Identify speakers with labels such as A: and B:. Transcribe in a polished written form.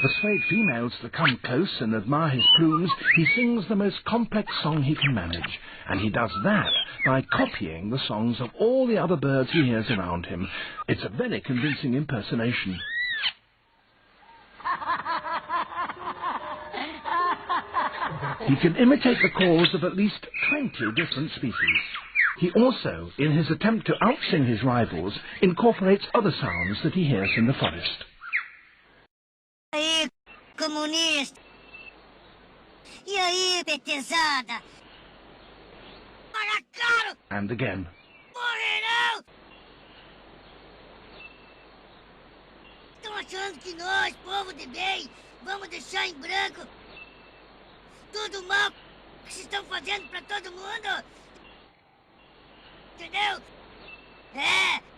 A: persuade females to come close and admire his plumes, he sings the most complex song he can manage, and he does that by copying the songs of all the other birds he hears around him. It's a very convincing impersonation. He can imitate the calls of at least 20 different species. He also, in his attempt to outsing his rivals, incorporates other sounds that he hears in the forest.
B: E aí, comunista? E aí, petezada? Para claro!
A: And again.
B: Morrerao! Estão achando que nós, povo de bem, vamos deixar em branco tudo o mal que se estão fazendo para todo mundo? Entendeu? É!